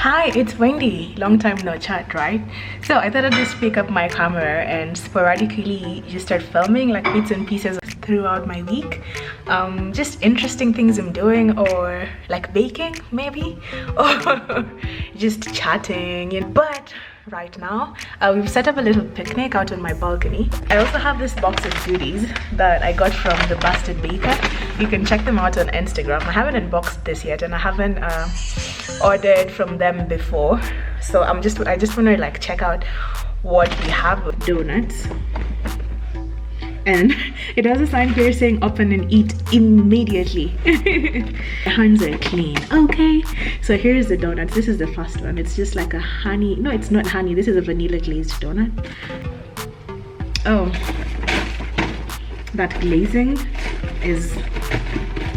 Hi, it's Wendy. Long time no chat, right? So I thought I'd just pick up my camera and sporadically just start filming like bits and pieces throughout my week. Just interesting things I'm doing, or like baking maybe, or just chatting. But right now we've set up a little picnic out on my balcony. I also have this box of goodies that I got from the Bastard Baker. You can check them out on Instagram. I haven't unboxed this yet, and I haven't ordered from them before, so I just want to like check out what we have. Donuts, and it has a sign here saying open and eat immediately. Hands are clean. Okay, so here's the donuts. This is the first one. It's just like a honey, no, it's not honey, this is a vanilla glazed donut. Oh, that glazing is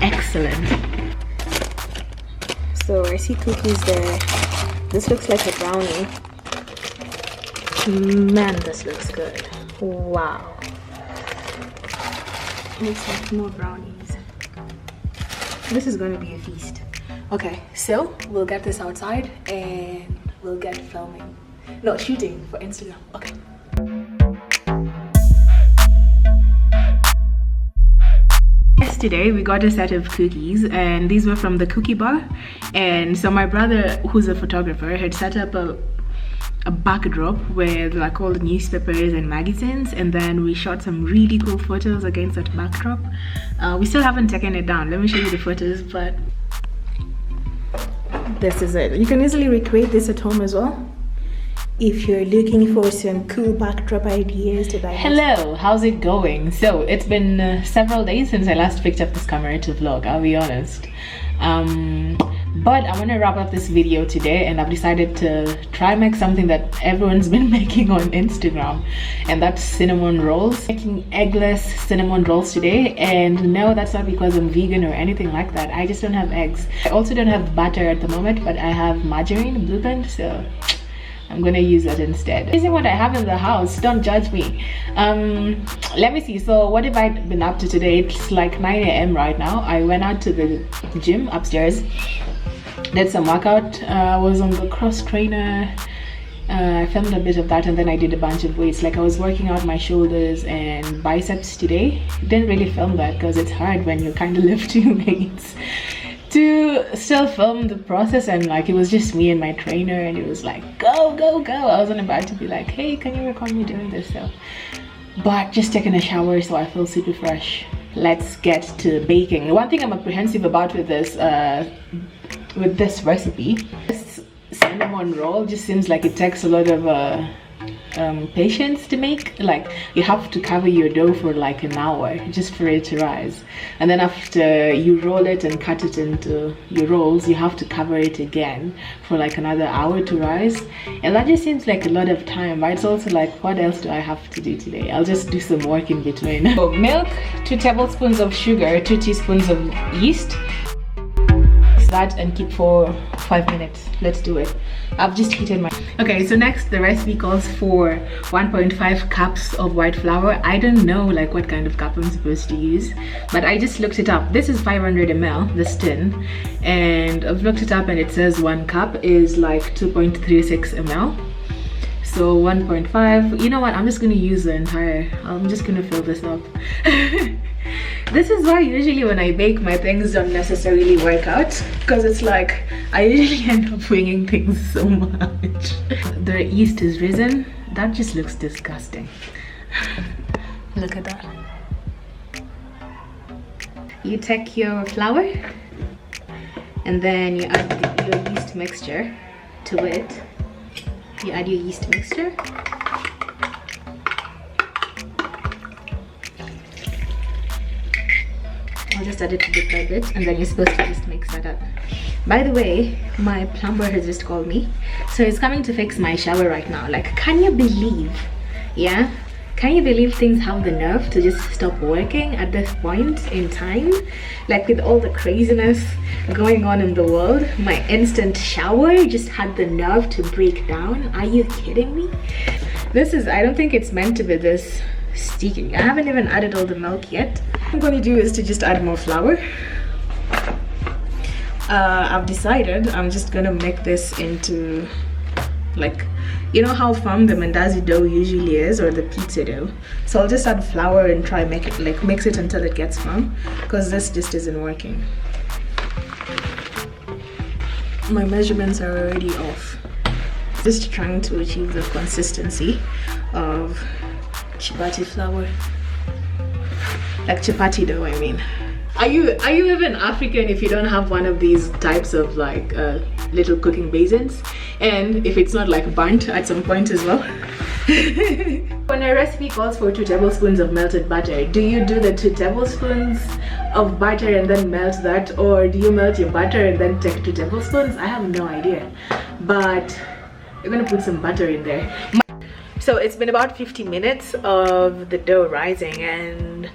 excellent. So I see cookies there. This looks like a brownie. Man, this looks good. Wow. Looks like more brownies. This is going to be a feast. Okay, so we'll get this outside and we'll get filming. No, shooting for Instagram. Okay. Yesterday we got a set of cookies, and these were from the cookie bar. And so my brother, who's a photographer, had set up a backdrop with like all the newspapers and magazines, and then we shot some really cool photos against that backdrop. We still haven't taken it down. Let me show you the photos, but this is it. You can easily recreate this at home as well if you're looking for some cool backdrop ideas to buy. Hello, how's it going? So it's been several days since I last picked up this camera to vlog, I'll be honest. But I'm gonna wrap up this video today, and I've decided to try make something that everyone's been making on Instagram, and that's cinnamon rolls. Making eggless cinnamon rolls today, and no, that's not because I'm vegan or anything like that. I just don't have eggs. I also don't have butter at the moment, but I have margarine, Blue Band, so I'm gonna use that instead. Using what I have in the house, don't judge me. Let me see, so what have I been up to today? It's like 9 AM right now. I went out to the gym upstairs, did some workout. I was on the cross trainer. I filmed a bit of that, and then I did a bunch of weights. Like I was working out my shoulders and biceps today. Didn't really film that because it's hard when you're kind of lifting weights to still film the process, and like it was just me and my trainer, and it was like go go go. I wasn't about to be like, hey, can you record me doing this? So, but just taking a shower, so I feel super fresh. Let's get to baking. One thing I'm apprehensive about with this recipe, this cinnamon roll just seems like it takes a lot of patience to make. Like you have to cover your dough for like an hour just for it to rise, and then after you roll it and cut it into your rolls, you have to cover it again for like another hour to rise, and that just seems like a lot of time. But it's also like, what else do I have to do today? I'll just do some work in between. So milk, 2 tablespoons of sugar, 2 teaspoons of yeast. That and keep for 5 minutes. Let's do it. I've just heated my... Okay, so next the recipe calls for 1.5 cups of white flour. I don't know like what kind of cup I'm supposed to use, but I just looked it up. This is 500 ml, this tin, and I've looked it up, and it says 1 cup is like 2.36 ml. So 1.5, you know what, I'm just gonna use the entire, I'm just gonna fill this up. This is why usually when I bake, my things don't necessarily work out, because it's like I usually end up winging things so much. The yeast is risen. That just looks disgusting. Look at that. You take your flour and then you add your yeast mixture to it. You add your yeast mixture. I'll just add it bit by bit, and then you're supposed to just mix that up. By the way, my plumber has just called me, so he's coming to fix my shower right now. Like, can you believe? Yeah? Can you believe things have the nerve to just stop working at this point in time? Like with all the craziness going on in the world, my instant shower just had the nerve to break down. Are you kidding me? This is, I don't think it's meant to be this sticky. I haven't even added all the milk yet. What I'm going to do is to just add more flour. I've decided I'm just gonna make this into, like, you know how firm the mandazi dough usually is, or the pizza dough. So I'll just add flour and try make it, like, mix it until it gets firm, because this just isn't working. My measurements are already off. Just trying to achieve the consistency of chapati flour, like chapati dough, I mean. Are you even African if you don't have one of these types of, like, little cooking basins, and if it's not, like, burnt at some point as well? When a recipe calls for 2 tablespoons of melted butter, do you do the 2 tablespoons of butter and then melt that, or do you melt your butter and then take 2 tablespoons? I have no idea, but we're gonna put some butter in there. So it's been about 50 minutes of the dough rising, and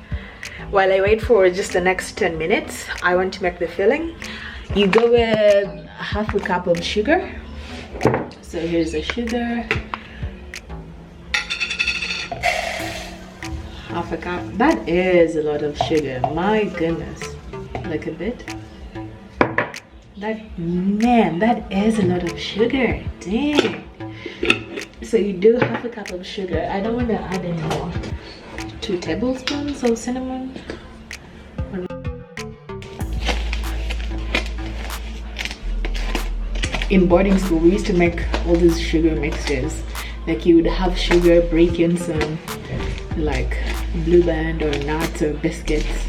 while I wait for just the next 10 minutes, I want to make the filling. You go with half a cup of sugar. So here's the sugar. Half a cup. That is a lot of sugar. My goodness. Like a bit. That is a lot of sugar. Dang. So you do half a cup of sugar. I don't want to add any more. 2 tablespoons of cinnamon. In boarding school, we used to make all these sugar mixtures. Like, you would have sugar, break in some, like, Blue Band or nuts or biscuits,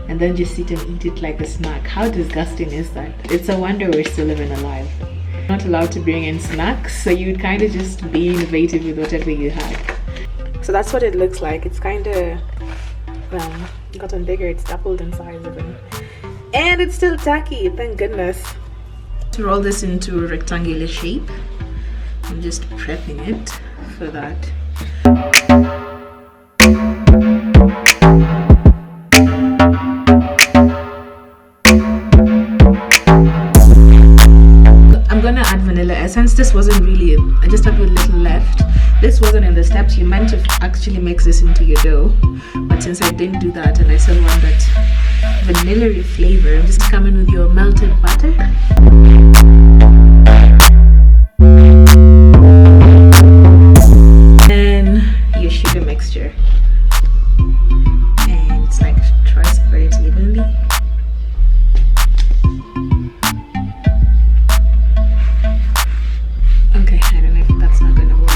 and then just sit and eat it like a snack. How disgusting is that? It's a wonder we're still living alive. Not allowed to bring in snacks, so you'd kind of just be innovative with whatever you had. So that's what it looks like. It's kind of gotten bigger. It's doubled in size even, and it's still tacky, thank goodness. To roll this into a rectangular shape, I'm just prepping it for that. I'm gonna add vanilla essence. This wasn't really, I just have a little left. This wasn't in the steps. You meant to actually mix this into your dough, but since I didn't do that and I still want that vanilla flavor, I'm just coming with your melted butter. And your sugar mixture. And it's like, try to spread it evenly. Okay, I don't know if that's not gonna work.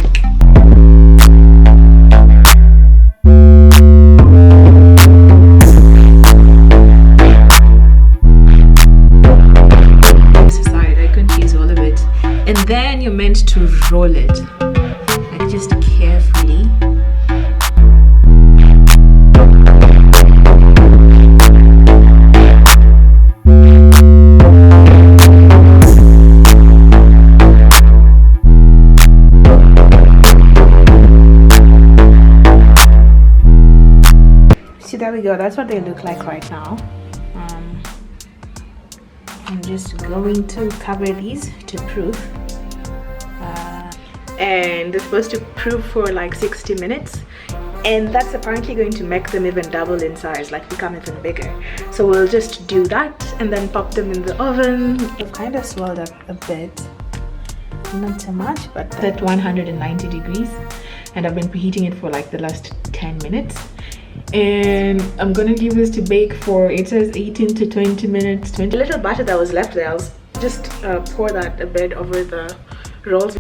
And then you're meant to roll it, like, just carefully. See, there we go. That's what they look like right now. I'm just going to cover these to proof, and they're supposed to proof for like 60 minutes, and that's apparently going to make them even double in size, like become even bigger. So we'll just do that and then pop them in the oven. I've kind of swelled up a bit, not too much, but at 190 degrees, and I've been preheating it for like the last 10 minutes. And I'm gonna give this to bake for, it says 18 to 20 minutes. The little butter that was left there, I'll just pour that a bit over the rolls.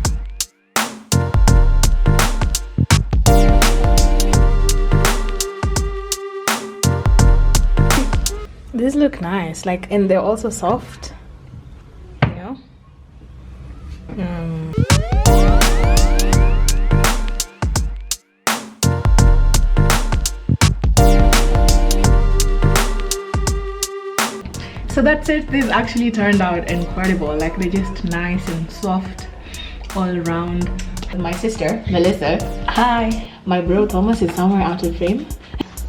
These look nice, like, and they're also soft, you know. So that's it. These actually turned out incredible. Like, they're just nice and soft all around. My sister Melissa, hi. My bro Thomas is somewhere out of frame.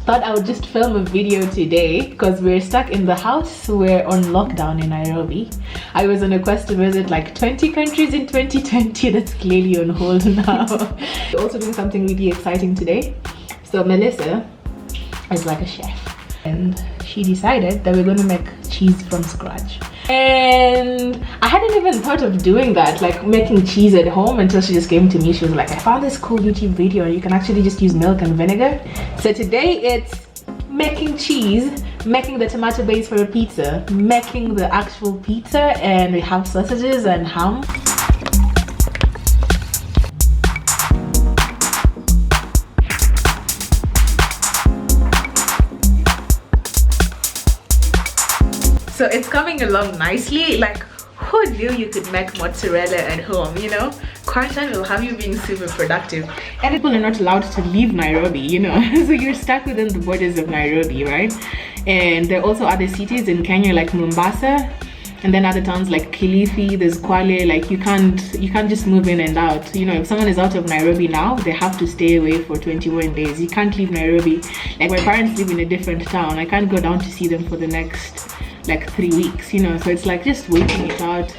Thought I would just film a video today because we're stuck in the house. We're on lockdown in Nairobi. I was on a quest to visit like 20 countries in 2020. That's clearly on hold now. We're also doing something really exciting today. So Melissa is like a chef, and she decided that we're going to make cheese from scratch. And I hadn't even thought of doing that, like making cheese at home, until she just came to me. She was like, I found this cool YouTube video and you can actually just use milk and vinegar. So today it's making cheese, making the tomato base for a pizza, making the actual pizza, and we have sausages and ham. So it's coming along nicely. Like, who knew you could make mozzarella at home, you know? Quarantine will have you being super productive. And people are not allowed to leave Nairobi, you know? So you're stuck within the borders of Nairobi, right? And there are also other cities in Kenya like Mombasa, and then other towns like Kilifi, there's Kwale. Like you can't just move in and out. You know, if someone is out of Nairobi now, they have to stay away for 21 days. You can't leave Nairobi. Like my parents live in a different town. I can't go down to see them for the next like 3 weeks, you know, so it's like just waiting it out.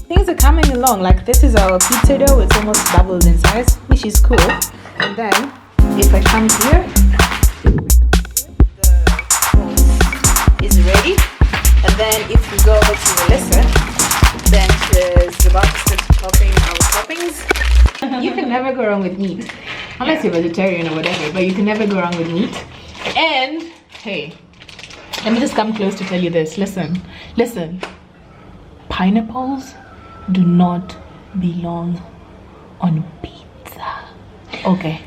Things are coming along. Like this is our pizza dough. It's almost doubled in size, which is cool. And then if I come here, the is ready. And then if you go over to Melissa, then she's about to start chopping our toppings. You can never go wrong with meat, unless you're vegetarian or whatever, but you can never go wrong with meat. And hey, let me just come close to tell you this. Listen, pineapples do not belong on pizza. Okay.